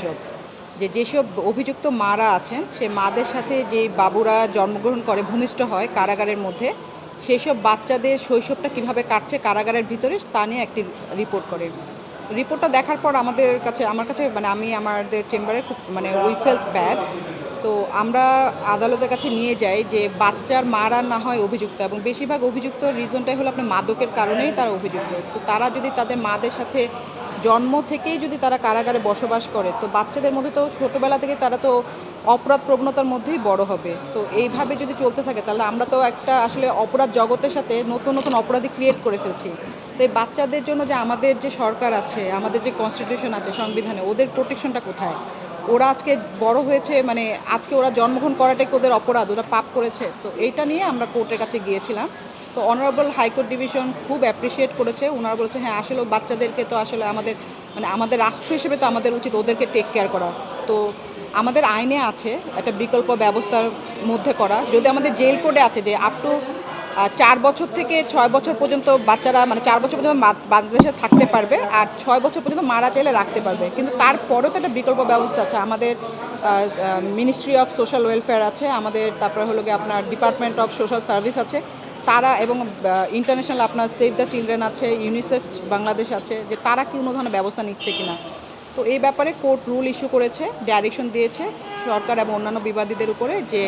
এসব, যেসব অভিযুক্ত মারা আছেন সে মাদের সাথে যে বাবুরা জন্মগ্রহণ করে ভূমিষ্ঠ হয় কারাগারের মধ্যে, সেই সব বাচ্চাদের শৈশবটা কিভাবে কাটছে কারাগারের ভিতরে তা নিয়ে একটি রিপোর্ট করে। রিপোর্টটা দেখার পর আমার কাছে আমাদের চেম্বারে খুব উই ফেল্ট ব্যাড। তো আমরা আদালতের কাছে নিয়ে যাই যে বাচ্চার মারা না হয় অভিযুক্ত, এবং বেশিরভাগ অভিযুক্ত রিজনটাই হলো আপনার মাদকের কারণেই তারা অভিযুক্ত। তো তারা যদি তাদের মাদের সাথে জন্ম থেকেই যদি তারা কারাগারে বসবাস করে, তো বাচ্চাদের মধ্যে তো ছোটোবেলা থেকে তারা তো অপরাধ প্রবণতার মধ্যেই বড় হবে। তো এইভাবে যদি চলতে থাকে তাহলে আমরা তো একটা আসলে অপরাধ জগতের সাথে নতুন নতুন অপরাধী ক্রিয়েট করে ফেলছি। তো এই বাচ্চাদের জন্য যে আমাদের যে সরকার আছে, আমাদের যে কনস্টিটিউশন আছে, সংবিধানে ওদের প্রোটেকশনটা কোথায়? ওরা আজকে বড় হয়েছে, আজকে ওরা জন্মগ্রহণ করাটাই ওদের অপরাধ, ওরা পাপ করেছে। তো এইটা নিয়ে আমরা কোর্টের কাছে গিয়েছিলাম। তো অনারেবল হাইকোর্ট ডিভিশন খুব অ্যাপ্রিসিয়েট করেছে। ওনারা বলেছে হ্যাঁ আসলে বাচ্চাদেরকে তো আসলে আমাদের রাষ্ট্র হিসেবে তো আমাদের উচিত ওদেরকে টেক কেয়ার করা। তো আমাদের আইনে আছে একটা বিকল্প ব্যবস্থার মধ্যে করা, যদি আমাদের জেল কোডে আছে যে আপ টু 4 বছর থেকে 6 বছর পর্যন্ত বাচ্চারা 4 বছর পর্যন্ত বাংলাদেশে থাকতে পারবে, আর 6 বছর পর্যন্ত মারা চাইলে রাখতে পারবে। কিন্তু তারপরেও তো একটা বিকল্প ব্যবস্থা আছে। আমাদের মিনিস্ট্রি অফ সোশ্যাল ওয়েলফেয়ার আছে, আমাদের তারপরে হলো গিয়ে আপনার ডিপার্টমেন্ট অফ সোশ্যাল সার্ভিস আছে, তারা এবং ইন্টারন্যাশনাল আপনার সেভ দ্য চিলড্রেন আছে, ইউনিসেফ বাংলাদেশ আছে, যে তারা কি কোনো ধরনের ব্যবস্থা নিচ্ছে কিনা। তো এই ব্যাপারে কোর্ট রুল ইস্যু করেছে, ডাইরেকশন দিয়েছে সরকার এবং অন্যান্য বিবাদীদের উপরে যে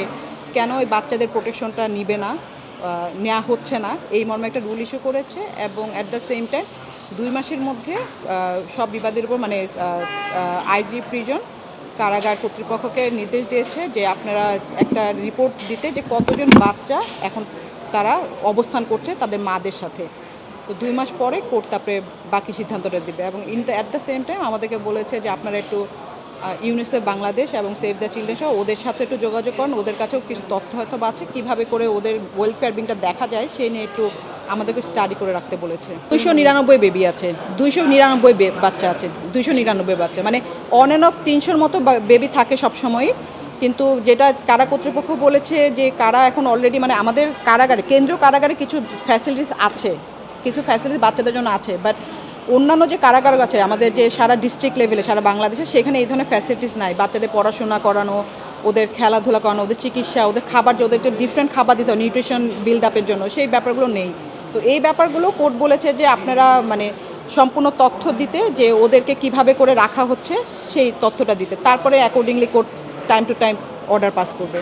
কেন ওই বাচ্চাদের প্রোটেকশনটা নেওয়া হচ্ছে না, এই মর্মে একটা রুল ইস্যু করেছে। এবং অ্যাট দ্য সেম টাইম 2 মাসের মধ্যে সব বিবাদীদের উপর আইজি প্রিজন কারাগার কর্তৃপক্ষকে নির্দেশ দিয়েছে যে আপনারা একটা রিপোর্ট দিতে যে কতজন বাচ্চা এখন তারা অবস্থান করছে তাদের মাদের সাথে। তো 2 মাস পরে কোর্ট তারপরে বাকি সিদ্ধান্তটা দেবে। এবং অ্যাট দ্য সেম টাইম আমাদেরকে বলেছে যে আপনারা একটু ইউনিসেফ বাংলাদেশ এবং সেভ দ্য চিলড্রেন সহ ওদের সাথে একটু যোগাযোগ করেন, ওদের কাছেও কিছু তথ্য হয়তো আছে কীভাবে করে ওদের ওয়েলফেয়ার বিংটা দেখা যায় সেই নিয়ে একটু আমাদেরকে স্টাডি করে রাখতে বলেছে। 299 বেবি আছে, 299 বাচ্চা আছে, 299 বাচ্চা অন অ্যান্ড অফ 300-র মতো বেবি থাকে সবসময়ই। কিন্তু যেটা কারা কর্তৃপক্ষ বলেছে যে কারা এখন অলরেডি আমাদের কারাগারে, কেন্দ্রীয় কারাগারে কিছু ফ্যাসিলিটিস আছে, কিছু ফ্যাসিলিটিস বাচ্চাদের জন্য আছে, বাট অন্যান্য যে কারাগার আছে আমাদের যে সারা ডিস্ট্রিক্ট লেভেলে সারা বাংলাদেশে, সেখানে এই ধরনের ফ্যাসিলিটিস নাই। বাচ্চাদের পড়াশোনা করানো, ওদের খেলাধুলা করানো, ওদের চিকিৎসা, ওদের খাবার, যে ওদেরকে ডিফারেন্ট খাবার দিতে হয় নিউট্রিশন বিল্ড আপের জন্য, সেই ব্যাপারগুলো নেই। তো এই ব্যাপারগুলো কোর্ট বলেছে যে আপনারা সম্পূর্ণ তথ্য দিতে, যে ওদেরকে কিভাবে করে রাখা হচ্ছে সেই তথ্যটা দিতে, তারপরে accordingly court time to time order pass করবে।